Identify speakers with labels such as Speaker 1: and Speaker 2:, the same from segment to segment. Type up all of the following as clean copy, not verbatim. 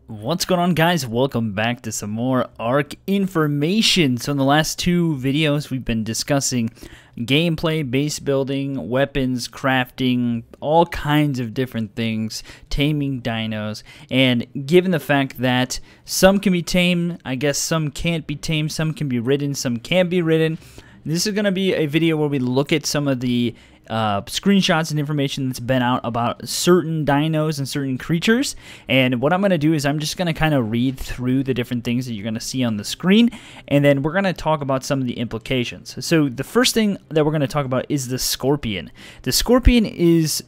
Speaker 1: What's going on, guys? Welcome back to some more Ark information. So in the last two videos we've been discussing gameplay, base building, weapons, crafting, all kinds of different things, taming dinos, and given the fact that some can be tamed, I guess some can't be tamed, some can be ridden, some can't be ridden, this is going to be a video where we look at some of the screenshots and information that's been out about certain dinos and certain creatures. And what I'm going to do is I'm just going to kind of read through the different things that you're going to see on the screen, and then we're going to talk about some of the implications. So the first thing that we're going to talk about is the scorpion. The scorpion is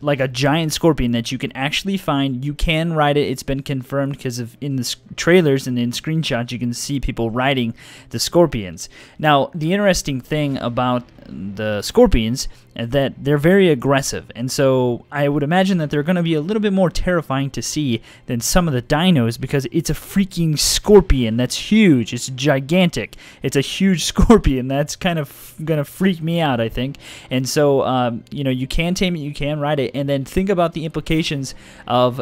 Speaker 1: like a giant scorpion that you can actually find. You can ride it. It's been confirmed because of in the trailers and in screenshots you can see people riding the scorpions. Now, the interesting thing about the scorpions is that they're very aggressive, and so I would imagine that they're going to be a little bit more terrifying to see than some of the dinos, because it's a freaking scorpion that's huge. It's gigantic. It's a huge scorpion. That's kind of going to freak me out, I think. And so you know, you can tame it, you can ride it, and then think about the implications of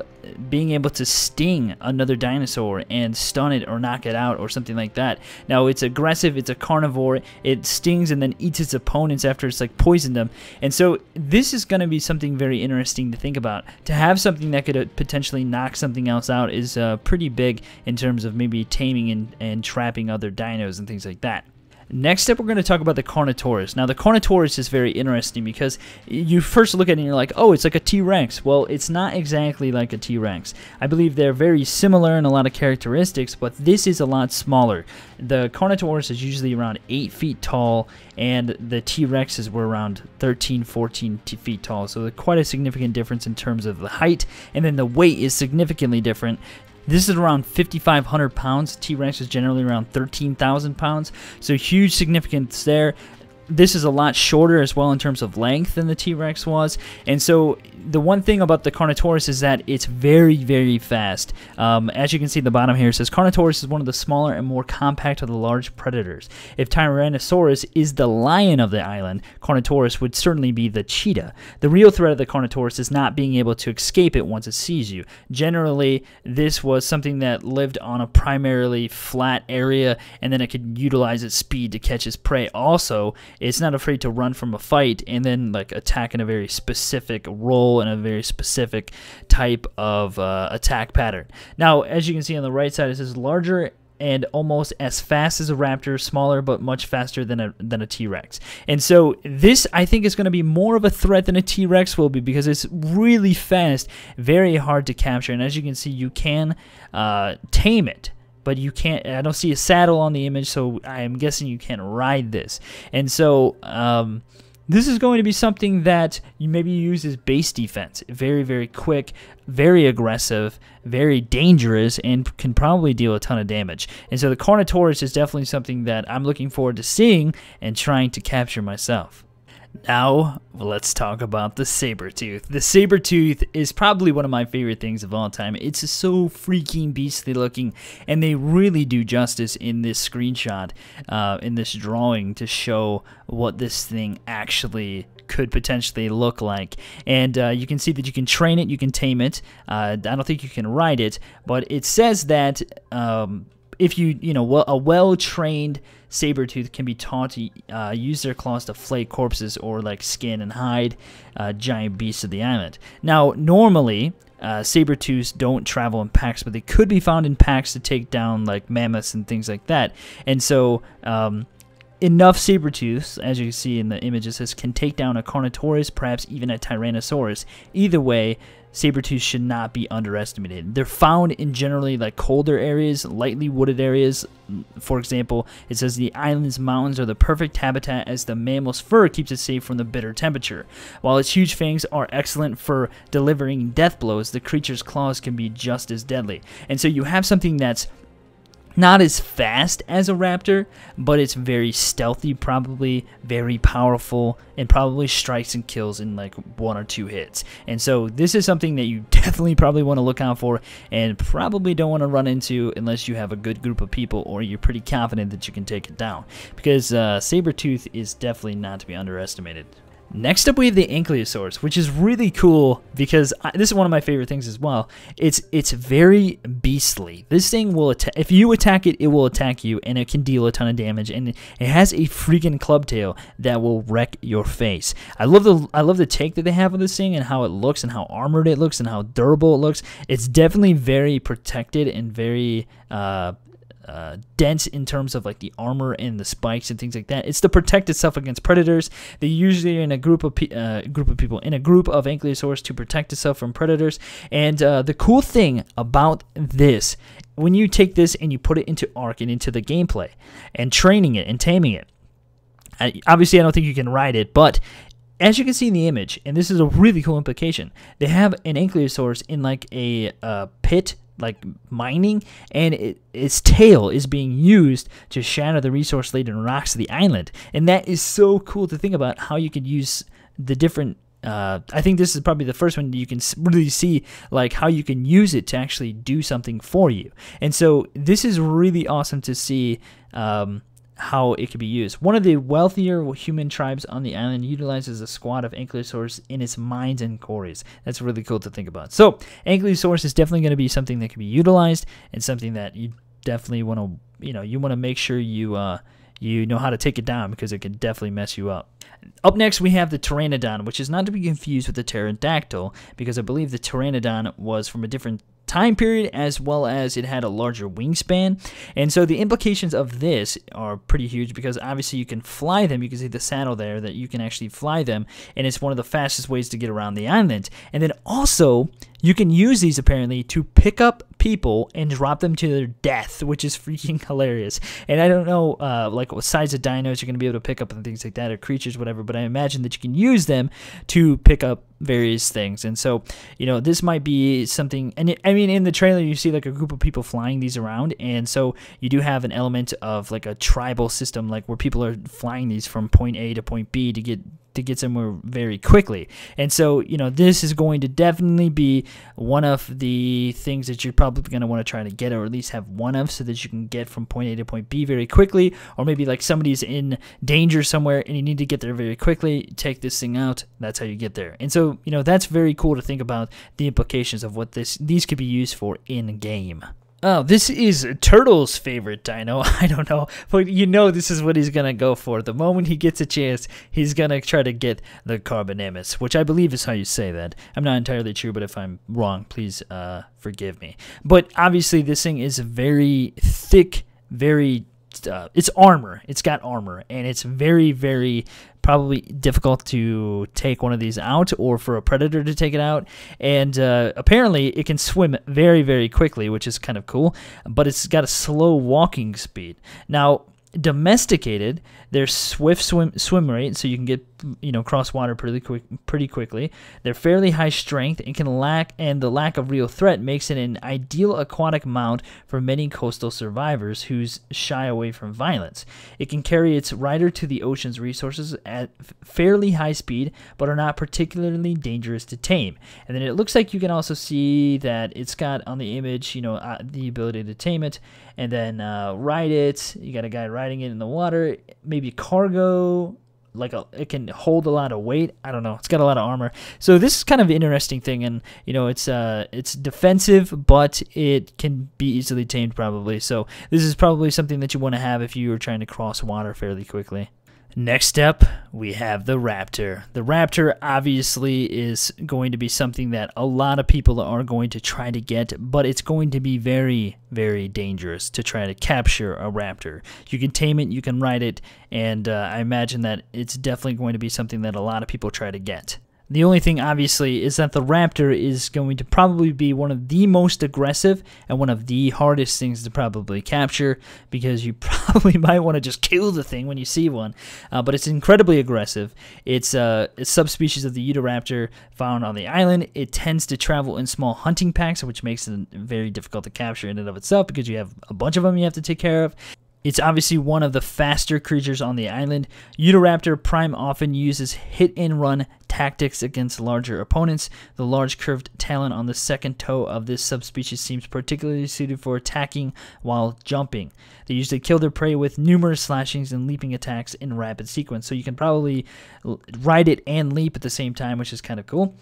Speaker 1: being able to sting another dinosaur and stun it or knock it out or something like that. Now, it's aggressive, it's a carnivore, it stings and then eats its opponents after it's like poisoned them. And so this is going to be something very interesting to think about. To have something that could potentially knock something else out is pretty big in terms of maybe taming and trapping other dinos and things like that. Next up, we're going to talk about the Carnotaurus. Now, the Carnotaurus is very interesting because you first look at it and you're like, oh, it's like a T-Rex. Well, it's not exactly like a T-Rex. I believe they're very similar in a lot of characteristics, but this is a lot smaller. The Carnotaurus is usually around 8 feet tall, and the T-Rexes were around 13, 14 feet tall. So quite a significant difference in terms of the height, and then the weight is significantly different. This is around 5,500 pounds. T-Rex is generally around 13,000 pounds. So huge significance there. This is a lot shorter as well in terms of length than the T-Rex was. And so the one thing about the Carnotaurus is that it's very, very fast. As you can see at the bottom here, it says Carnotaurus is one of the smaller and more compact of the large predators. If Tyrannosaurus is the lion of the island, Carnotaurus would certainly be the cheetah. The real threat of the Carnotaurus is not being able to escape it once it sees you. Generally, this was something that lived on a primarily flat area, and then it could utilize its speed to catch its prey. Also, it's not afraid to run from a fight and then like attack in a very specific role and a very specific type of attack pattern. Now, as you can see on the right side, it says larger and almost as fast as a raptor, smaller but much faster than a T-Rex. And so this, I think, is going to be more of a threat than a T-Rex will be, because it's really fast, very hard to capture. And as you can see, you can tame it, but you can't. I don't see a saddle on the image, so I'm guessing you can't ride this. And so this is going to be something that you maybe use as base defense. Very, very quick, very aggressive, very dangerous, and can probably deal a ton of damage. And so the Carnotaurus is definitely something that I'm looking forward to seeing and trying to capture myself. Now, let's talk about the Sabretooth. The Sabretooth is probably one of my favorite things of all time. It's so freaking beastly looking, and they really do justice in this screenshot, in this drawing, to show what this thing actually could potentially look like. And you can see that you can train it, you can tame it. I don't think you can ride it, but it says that if a well-trained Sabretooth can be taught to use their claws to flay corpses or like skin and hide giant beasts of the island. Now, normally Sabretooths don't travel in packs, but they could be found in packs to take down like mammoths and things like that. And so enough Sabretooths, as you can see in the image, it says, can take down a Carnotaurus, perhaps even a Tyrannosaurus. Either way, Sabretooths should not be underestimated. They're found in generally like colder areas, lightly wooded areas. For example, it says the island's mountains are the perfect habitat as the mammal's fur keeps it safe from the bitter temperature. While its huge fangs are excellent for delivering death blows, the creature's claws can be just as deadly. And so you have something that's not as fast as a raptor, but it's very stealthy, probably very powerful, and probably strikes and kills in like 1 or 2 hits. And so this is something that you definitely probably want to look out for, and probably don't want to run into unless you have a good group of people or you're pretty confident that you can take it down, because Sabretooth is definitely not to be underestimated. Next up, we have the Ankylosaurus, which is really cool because this is one of my favorite things as well. It's very beastly. This thing will attack. If you attack it, it will attack you, and it can deal a ton of damage. And it has a freaking club tail that will wreck your face. I love the take that they have of this thing and how it looks and how armored it looks and how durable it looks. It's definitely very protected and very dense in terms of like the armor and the spikes and things like that. It's to protect itself against predators. They usually are in a group of people in a group of Ankylosaurus to protect itself from predators. And the cool thing about this, when you take this and you put it into Ark and into the gameplay and training it and taming it, obviously I don't think you can ride it, but as you can see in the image, and this is a really cool implication, they have an Ankylosaurus in like a pit, like mining, and its tail is being used to shatter the resource-laden rocks of the island. And that is so cool to think about how you could use the different I think this is probably the first one you can really see like how you can use it to actually do something for you. And so this is really awesome to see how it could be used. One of the wealthier human tribes on the island utilizes a squad of Ankylosaurus in its mines and quarries. That's really cool to think about. So Ankylosaurus is definitely going to be something that can be utilized and something that you definitely want to, you want to make sure you know how to take it down, because it can definitely mess you up. Up next, we have the Pteranodon, which is not to be confused with the pterodactyl, because I believe the Pteranodon was from a different time period, as well as it had a larger wingspan. And so the implications of this are pretty huge, because obviously you can fly them. You can see the saddle there, that you can actually fly them, and it's one of the fastest ways to get around the island. And then also you can use these apparently to pick up people and drop them to their death, which is freaking hilarious. And I don't know like what size of dinos you're going to be able to pick up and things like that, or creatures, whatever, but I imagine that you can use them to pick up various things. And so, this might be something, and I mean, in the trailer you see like a group of people flying these around, and so you do have an element of like a tribal system, like where people are flying these from point A to point B to get somewhere very quickly. And so, this is going to definitely be one of the things that you're probably going to want to try to get, or at least have one of, so that you can get from point A to point B very quickly. Or maybe like somebody's in danger somewhere and you need to get there very quickly, take this thing out, that's how you get there. And so, that's very cool to think about the implications of what these could be used for in game. Oh, this is Turtle's favorite dino. I don't know, but this is what he's going to go for. The moment he gets a chance, he's going to try to get the Carbonemus, which I believe is how you say that. I'm not entirely sure, but if I'm wrong, please forgive me. But obviously, this thing is very thick, very... it's armor. It's got armor, and it's very, very probably difficult to take one of these out, or for a predator to take it out. And apparently it can swim very, very quickly, which is kind of cool, but it's got a slow walking speed. Now, domesticated, their swift swim rate, so you can get cross water pretty quickly. They're fairly high strength and the lack of real threat makes it an ideal aquatic mount for many coastal survivors who shy away from violence. It can carry its rider to the ocean's resources at fairly high speed, but are not particularly dangerous to tame. And then it looks like you can also see that it's got on the image, the ability to tame it and then ride it. You got a guy riding it in the water, maybe cargo. It can hold a lot of weight. I don't know. It's got a lot of armor. So this is kind of an interesting thing, and it's defensive, but it can be easily tamed probably. So this is probably something that you want to have if you are trying to cross water fairly quickly. Next up, we have the Raptor. The Raptor obviously is going to be something that a lot of people are going to try to get, but it's going to be very, very dangerous to try to capture a Raptor. You can tame it, you can ride it, and I imagine that it's definitely going to be something that a lot of people try to get. The only thing, obviously, is that the Raptor is going to probably be one of the most aggressive and one of the hardest things to probably capture, because you probably might want to just kill the thing when you see one. But it's incredibly aggressive. It's a subspecies of the Utahraptor found on the island. It tends to travel in small hunting packs, which makes it very difficult to capture in and of itself, because you have a bunch of them you have to take care of. It's obviously one of the faster creatures on the island. Utahraptor Prime often uses hit-and-run tactics against larger opponents. The large curved talon on the second toe of this subspecies seems particularly suited for attacking while jumping. They usually kill their prey with numerous slashings and leaping attacks in rapid sequence, so you can probably ride it and leap at the same time, which is kind of cool.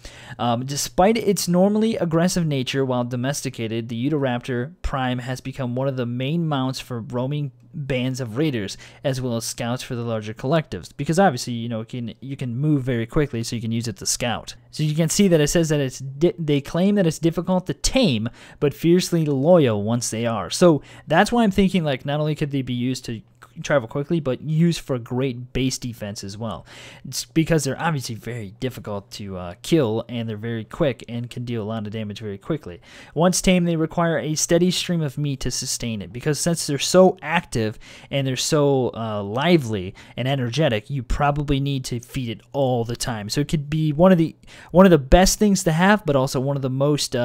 Speaker 1: Despite its normally aggressive nature, while domesticated, the Utahraptor Prime has become one of the main mounts for roaming bands of raiders, as well as scouts for the larger collectives, because obviously, you know, you can move very quickly, so you can use it to scout. So you can see that it says that they claim that it's difficult to tame, but fiercely loyal once they are. So that's why I'm thinking, like, not only could they be used to travel quickly, but used for great base defense as well. It's because they're obviously very difficult to kill, and they're very quick and can deal a lot of damage very quickly. Once tamed, they require a steady stream of meat to sustain it, because since they're so active and they're so lively and energetic, you probably need to feed it all the time. So it could be one of the best things to have, but also one of the most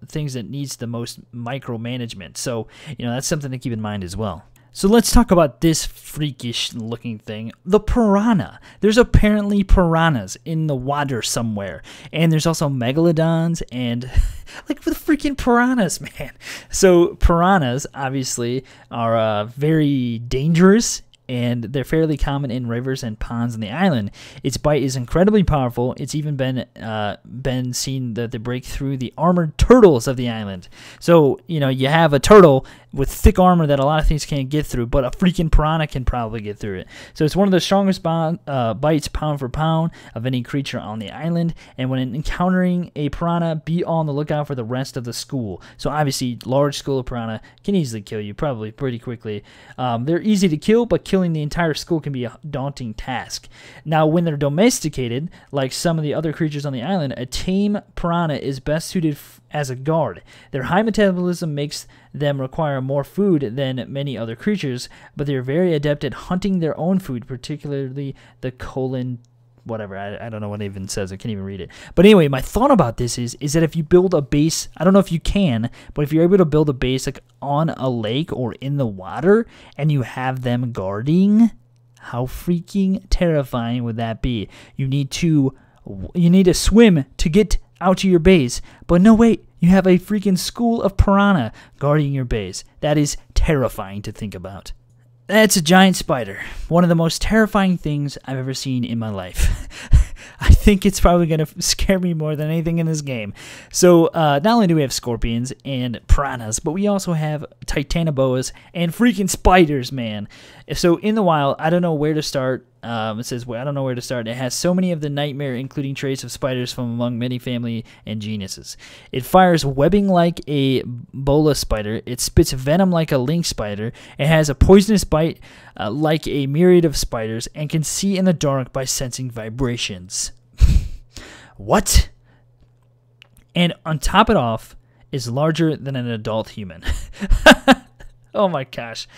Speaker 1: things that needs the most micromanagement. So, you know, that's something to keep in mind as well. So let's talk about this freakish looking thing, the piranha. There's apparently piranhas in the water somewhere, and there's also megalodons and like the freaking piranhas, man. So piranhas obviously are very dangerous, and they're fairly common in rivers and ponds on the island. Its bite is incredibly powerful. It's even been seen that they break through the armored turtles of the island. So, you know, you have a turtle with thick armor that a lot of things can't get through, but a freaking piranha can probably get through it. So it's one of the strongest bites pound for pound of any creature on the island, and when encountering a piranha, be on the lookout for the rest of the school. So obviously, large school of piranha can easily kill you, probably pretty quickly. They're easy to kill, but killing the entire school can be a daunting task. Now, when they're domesticated, like some of the other creatures on the island, a tame piranha is best suited as a guard. Their high metabolism makes them require more food than many other creatures, but they're very adept at hunting their own food, particularly the colon whatever, I don't know what it even says, I can't even read it. But anyway, my thought about this is that if you build a base, I don't know if you can, but if you're able to build a base like on a lake or in the water, and you have them guarding, how freaking terrifying would that be? You need to swim to get out to your base, but no, wait, you have a freaking school of piranha guarding your base. That is terrifying to think about. That's a giant spider. One of the most terrifying things I've ever seen in my life. I think it's probably going to scare me more than anything in this game. So not only do we have scorpions and piranhas, but we also have titanoboas and freaking spiders, man. So in the wild, I don't know where to start. It says, well, I don't know where to start. It has so many of the nightmare, including traits of spiders from among many family and genuses. It fires webbing like a bola spider. It spits venom like a lynx spider. It has a poisonous bite like a myriad of spiders, and can see in the dark by sensing vibrations. What? And on top it off, is larger than an adult human. Oh my gosh.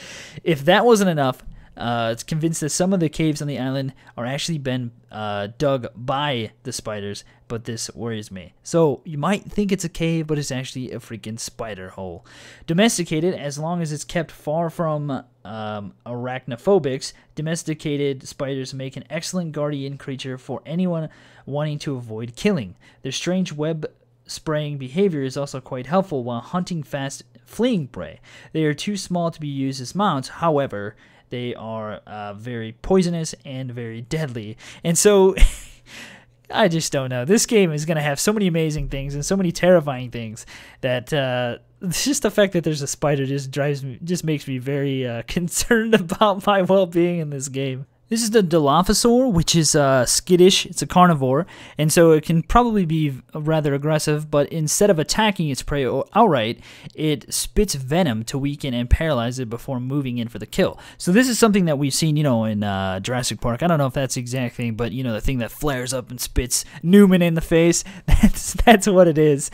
Speaker 1: If that wasn't enough, it's convinced that some of the caves on the island are actually been dug by the spiders, but this worries me. So you might think it's a cave, but it's actually a freaking spider hole. Domesticated, as long as it's kept far from arachnophobics, domesticated spiders make an excellent guardian creature for anyone wanting to avoid killing. Their strange web spraying behavior is also quite helpful while hunting fast fleeing prey. They are too small to be used as mounts, however, they are very poisonous and very deadly. And so, I just don't know. This game is going to have so many amazing things and so many terrifying things that just the fact that there's a spider just makes me very concerned about my well-being in this game. This is the Dilophosaur, which is skittish. It's a carnivore, and so it can probably be rather aggressive, but instead of attacking its prey outright, it spits venom to weaken and paralyze it before moving in for the kill. So this is something that we've seen, you know, in Jurassic Park. I don't know if that's the exact thing, but, you know, the thing that flares up and spits Newman in the face, that's what it is.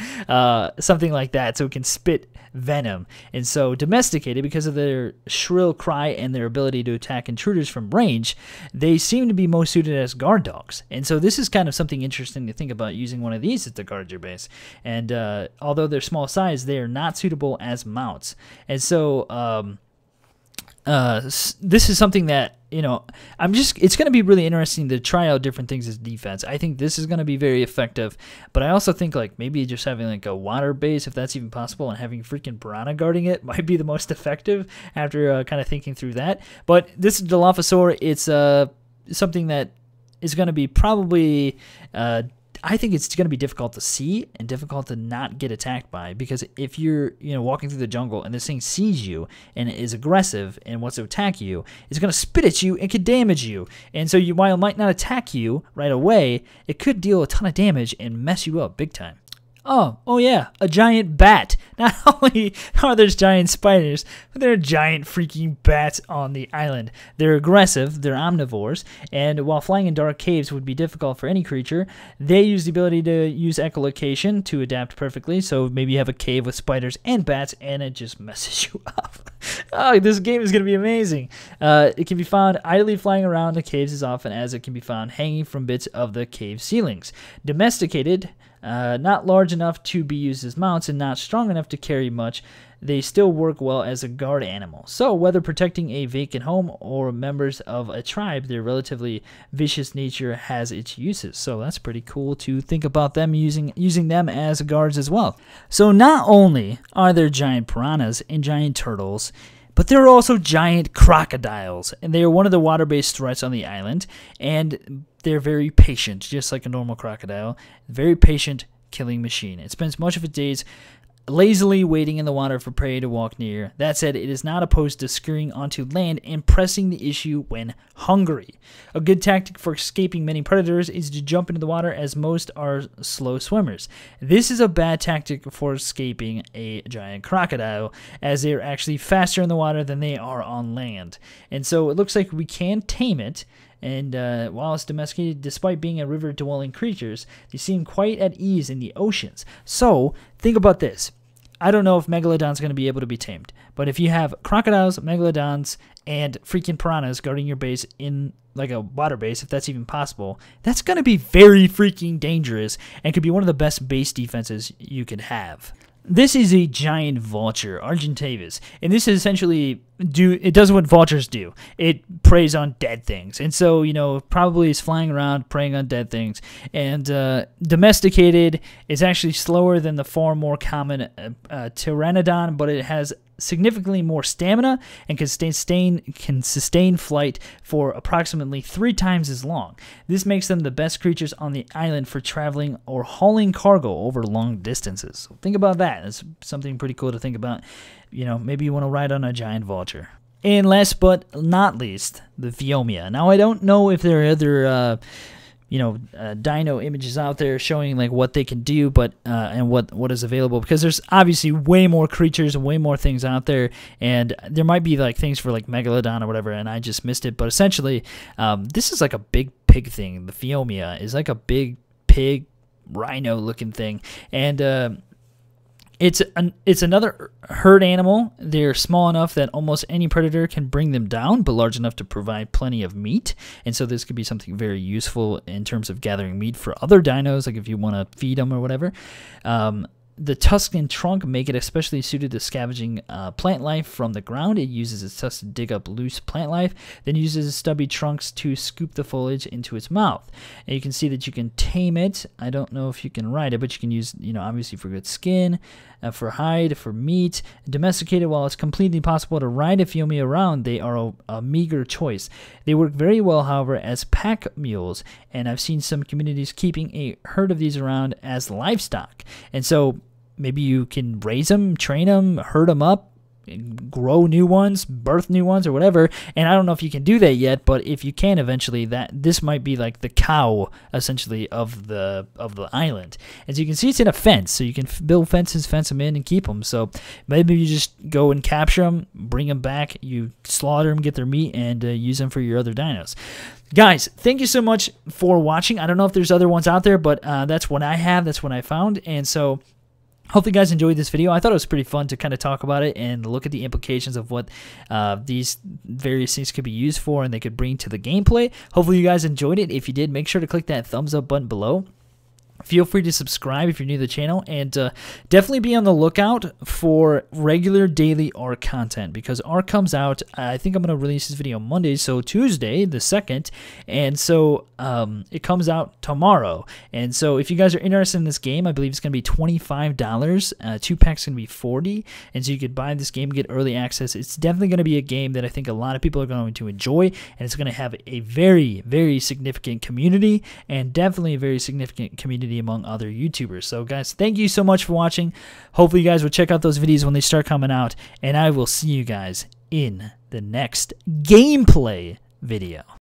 Speaker 1: Something like that, so it can spit venom. And so domesticated, because of their shrill cry and their ability to attack intruders from range, they seem to be most suited as guard dogs. And so this is kind of something interesting to think about, using one of these to guard your base. And although they're small size, they are not suitable as mounts. And so this is something that you know, it's going to be really interesting to try out different things as defense. I think this is going to be very effective, but I also think like maybe just having like a water base, if that's even possible, and having freaking Piranha guarding it might be the most effective after kind of thinking through that. But this Dilophosaurus, it's something that is going to be probably I think it's going to be difficult to see and difficult to not get attacked by, because if you're, you know, walking through the jungle and this thing sees you and is aggressive and wants to attack you, it's going to spit at you and could damage you. And so while it might not attack you right away, it could deal a ton of damage and mess you up big time. Oh yeah, a giant bat. Not only are there giant spiders, but there are giant freaking bats on the island. They're aggressive, they're omnivores, and while flying in dark caves would be difficult for any creature, they use the ability to use echolocation to adapt perfectly. So maybe you have a cave with spiders and bats, and it just messes you up. Oh, this game is going to be amazing. It can be found idly flying around the caves as often as it can be found hanging from bits of the cave ceilings. Domesticated, not large enough to be used as mounts and not strong enough to carry much, they still work well as a guard animal. So whether protecting a vacant home or members of a tribe, their relatively vicious nature has its uses. So that's pretty cool to think about them using them as guards as well. So not only are there giant piranhas and giant turtles, but there are also giant crocodiles, and they are one of the water-based threats on the island, and they're very patient, just like a normal crocodile. Very patient killing machine. It spends much of its days lazily waiting in the water for prey to walk near. That said, it is not opposed to scurrying onto land and pressing the issue when hungry. A good tactic for escaping many predators is to jump into the water, as most are slow swimmers. This is a bad tactic for escaping a giant crocodile, as they are actually faster in the water than they are on land. And so it looks like we can tame it. And while it's domesticated, despite being a river-dwelling creatures, they seem quite at ease in the oceans. So, think about this. I don't know if Megalodon's going to be able to be tamed, but if you have crocodiles, Megalodons, and freaking piranhas guarding your base in like a water base, if that's even possible, that's going to be very freaking dangerous and could be one of the best base defenses you could have. This is a giant vulture, Argentavis, and this is essentially it does what vultures do. It preys on dead things, and so, you know, probably is flying around preying on dead things. And domesticated is actually slower than the far more common Pteranodon, but it has significantly more stamina and can sustain flight for approximately 3 times as long. This makes them the best creatures on the island for traveling or hauling cargo over long distances. So think about that. It's something pretty cool to think about. You know, maybe you want to ride on a giant vulture. And last but not least, the Pheomia. Now, I don't know if there are other dino images out there showing like what they can do, but and what is available, because there's obviously way more creatures and way more things out there, and there might be like things for like Megalodon or whatever, and I just missed it. But essentially, this is like a big pig thing. The Pheomia is like a big pig rhino looking thing, and it's another herd animal. They're small enough that almost any predator can bring them down, but large enough to provide plenty of meat. And so this could be something very useful in terms of gathering meat for other dinos, like if you want to feed them or whatever. The tusk and trunk make it especially suited to scavenging plant life from the ground. It uses its tusks to dig up loose plant life, then uses its stubby trunks to scoop the foliage into its mouth. And you can see that you can tame it. I don't know if you can ride it, but you can use, you know, obviously for good skin, for hide, for meat. Domesticated, while it's completely possible to ride a Pheomia around, they are a meager choice. They work very well, however, as pack mules, and I've seen some communities keeping a herd of these around as livestock. And so maybe you can raise them, train them, herd them up, grow new ones, birth new ones, or whatever. And I don't know if you can do that yet, but if you can eventually, this might be like the cow essentially of the island. As you can see, it's in a fence, so you can build fences, fence them in, and keep them. So maybe you just go and capture them, bring them back, you slaughter them, get their meat, and use them for your other dinos. Guys, thank you so much for watching. I don't know if there's other ones out there, but that's what I have. That's what I found. And so hopefully you guys enjoyed this video. I thought it was pretty fun to kind of talk about it and look at the implications of what these various things could be used for and they could bring to the gameplay. Hopefully you guys enjoyed it. If you did, make sure to click that thumbs up button below. Feel free to subscribe if you're new to the channel, and definitely be on the lookout for regular daily Ark content, because Ark comes out, I think I'm going to release this video Monday, so Tuesday the 2nd, and so it comes out tomorrow. And so if you guys are interested in this game, I believe it's going to be $25, 2 packs going to be $40, and so you could buy this game, get early access. It's definitely going to be a game that I think a lot of people are going to enjoy, and it's going to have a very, very significant community, and definitely a very significant community among other YouTubers. So guys, thank you so much for watching. Hopefully you guys will check out those videos when they start coming out, and I will see you guys in the next gameplay video.